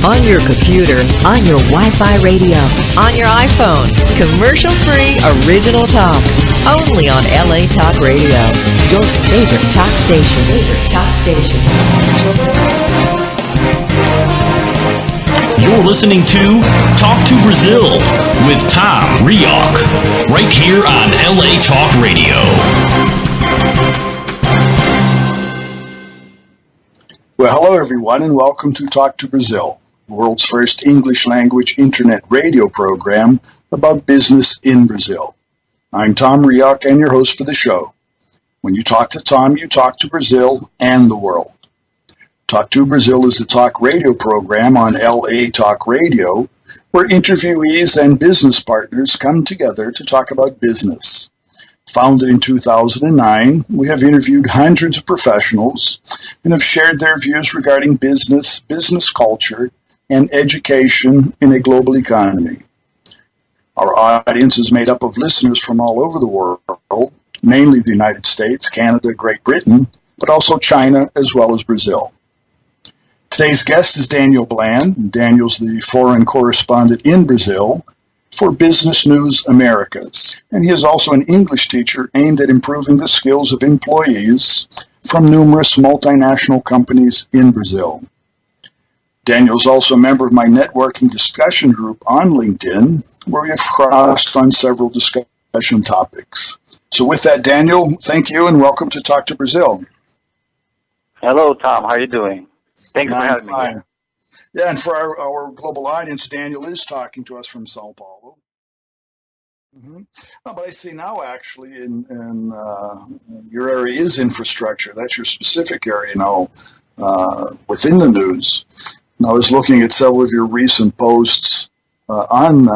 On your computer, on your Wi-Fi radio, on your iPhone. Commercial-free original talk. Only on LA Talk Radio. Your favorite talk station. You're listening to Talk to Brazil with Tom Reaoch. Right here on LA Talk Radio. Well, hello everyone, and welcome to Talk to Brazil, the world's first English-language internet radio program about business in Brazil. I'm Tom Reaoch, and your host for the show. When you talk to Tom, you talk to Brazil and the world. Talk to Brazil is a talk radio program on LA Talk Radio, where interviewees and business partners come together to talk about business. Founded in 2009, we have interviewed hundreds of professionals and have shared their views regarding business, business culture, and education in a global economy. Our audience is made up of listeners from all over the world, mainly the United States, Canada, Great Britain, but also China as well as Brazil. Today's guest is Daniel Bland. Daniel's the foreign correspondent in Brazil for Business News Americas, and he is also an English teacher aimed at improving the skills of employees from numerous multinational companies in Brazil. Daniel is also a member of my networking discussion group on LinkedIn, where we have crossed on several discussion topics. So with that, Daniel, thank you and welcome to Talk to Brazil. Hello, Tom. How are you doing? Thanks for having me here. Yeah, and for our global audience, Daniel is talking to us from Sao Paulo. No, but I see now actually in your area is infrastructure. That's your specific area now within the news. And I was looking at several of your recent posts on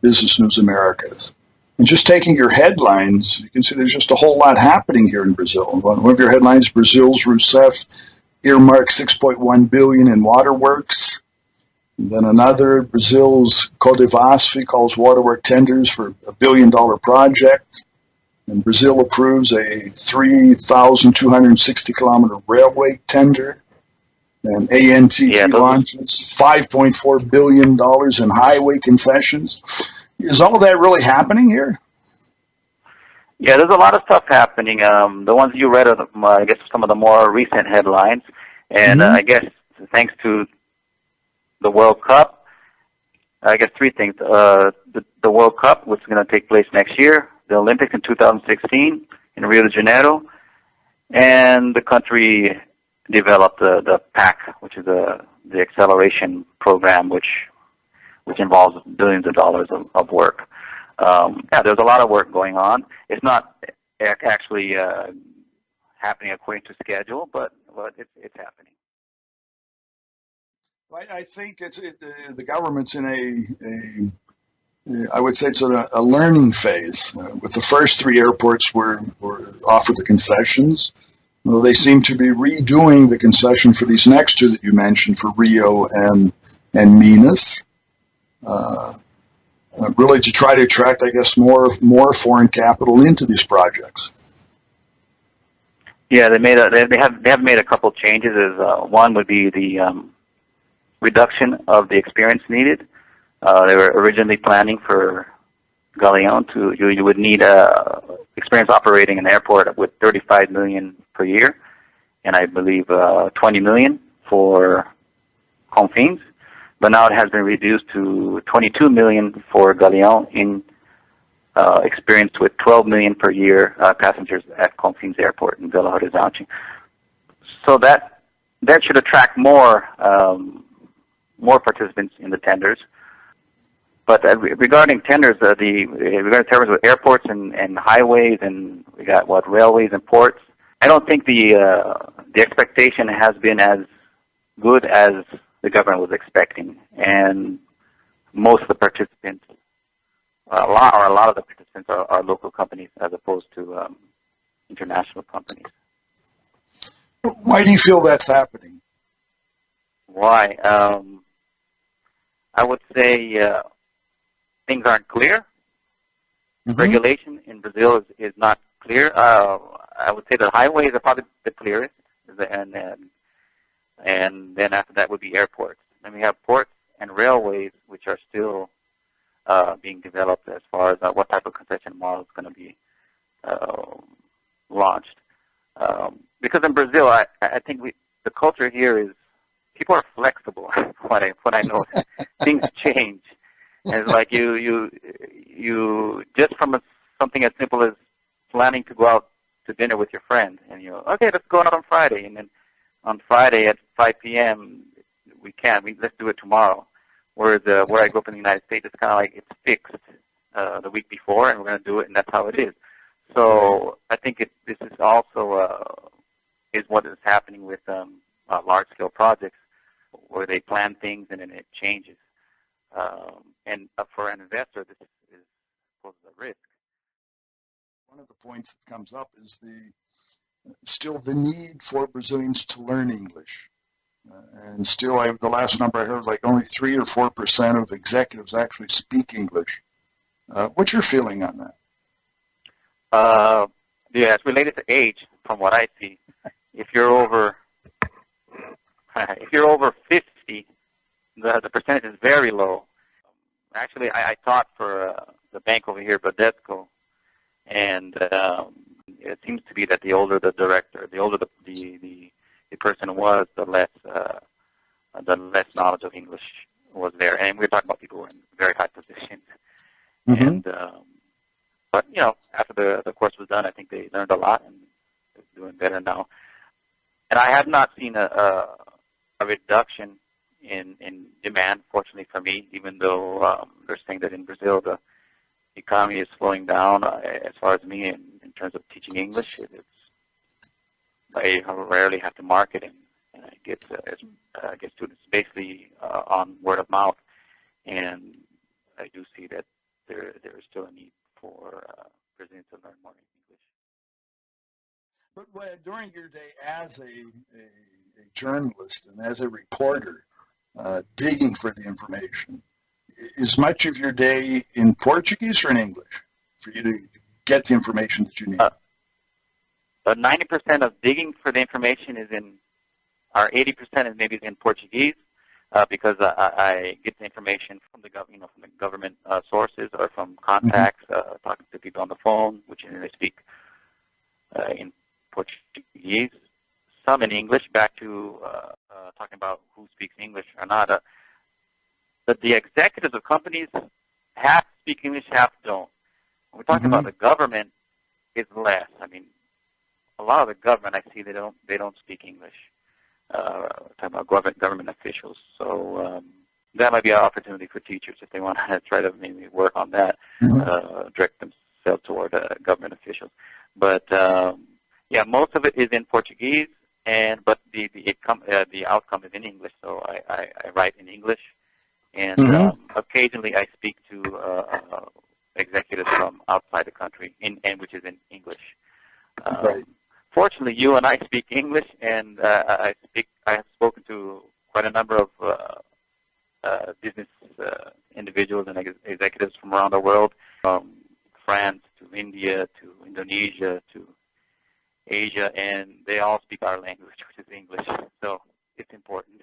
Business News Americas. And just taking your headlines, you can see there's just a whole lot happening here in Brazil. One of your headlines, Brazil's Rousseff earmarks $6.1 billion in waterworks. And then another, Brazil's Codevasf calls waterwork tenders for $1 billion project. And Brazil approves a 3,260-kilometer railway tender. And ANTT launches $5.4 billion in highway concessions. Is all of that really happening here? Yeah, there's a lot of stuff happening. The ones you read are, I guess, some of the more recent headlines. And I guess thanks to the World Cup, I guess three things. The World Cup, which is going to take place next year, the Olympics in 2016 in Rio de Janeiro, and the country developed the PAC, which is the acceleration program, which involves billions of dollars of work. There's a lot of work going on. It's not actually happening according to schedule, but it's happening. I think the government's in I would say it's a learning phase. With the first three airports were offered the concessions. Well, they seem to be redoing the concession for these next two that you mentioned, for Rio and Minas. Really to try to attract, I guess, more foreign capital into these projects. Yeah, they have made a couple changes. One would be the reduction of the experience needed. They were originally planning for Galeão you would need experience operating an airport with 35 million per year, and I believe 20 million for Confins. But now it has been reduced to 22 million for Galeão in experience with 12 million per year passengers at Confins Airport in Belo Horizonte. So that should attract more participants in the tenders. But regarding tenders, regarding tenders with airports and highways, and we got railways and ports, I don't think the expectation has been as good as the government was expecting, and most of the participants, a lot of the participants are local companies as opposed to international companies. Why do you feel that's happening? Why? I would say things aren't clear. Regulation in Brazil is not clear. I would say the highways are probably the clearest, and and then after that would be airports. Then we have ports and railways, which are still being developed as far as what type of concession model is going to be launched. Because in Brazil, I think the culture here is people are flexible. What I know, things change. And it's like you just from something as simple as planning to go out to dinner with your friend, and okay, let's go out on Friday, and then on Friday at 5 p.m. we can't. Let's do it tomorrow. Whereas where I grew up in the United States, it's kind of like it's fixed the week before, and we're going to do it, and that's how it is. So I think this is also is what is happening with large-scale projects, where they plan things and then it changes. And for an investor, this poses a risk. One of the points that comes up is still the need for Brazilians to learn English. And still, the last number I heard, like only 3 or 4% of executives actually speak English. What's your feeling on that? Yeah, it's related to age, from what I see. If you're over 50, the percentage is very low. Actually, I taught for the bank over here, Bradesco, and it seems to be that the older the director, the older the person was, the less knowledge of English was there. And we're talking about people who are in very high positions. Mm-hmm. And but after the course was done, I think they learned a lot and they're doing better now. And I have not seen a reduction in demand, fortunately for me, even though they're saying that in Brazil the economy is slowing down. As far as me, in terms of teaching English, I rarely have to market, and I get students basically on word of mouth. And I do see that there is still a need for Brazilians to learn more English. But during your day as a journalist and as a reporter, digging for the information, is much of your day in Portuguese or in English for you to get the information that you need? 90% of digging for the information is or 80% is maybe in Portuguese, because I get the information from the government sources or from contacts, talking to people on the phone, which they speak in Portuguese. Some in English. Back to talking about who speaks English or not. But the executives of companies half speak English, half don't. When we're talking about the government, it's less. I mean, a lot of the government I see they don't speak English. Talking about government officials. So that might be an opportunity for teachers if they want to try to maybe work on that, direct themselves toward government officials. But most of it is in Portuguese, but the outcome is in English. So I write in English. And occasionally I speak to executives from outside the country, which is in English. Fortunately, you and I speak English, and I have spoken to quite a number of business individuals and executives from around the world, from France to India to Indonesia to Asia, and they all speak our language, which is English. So it's important.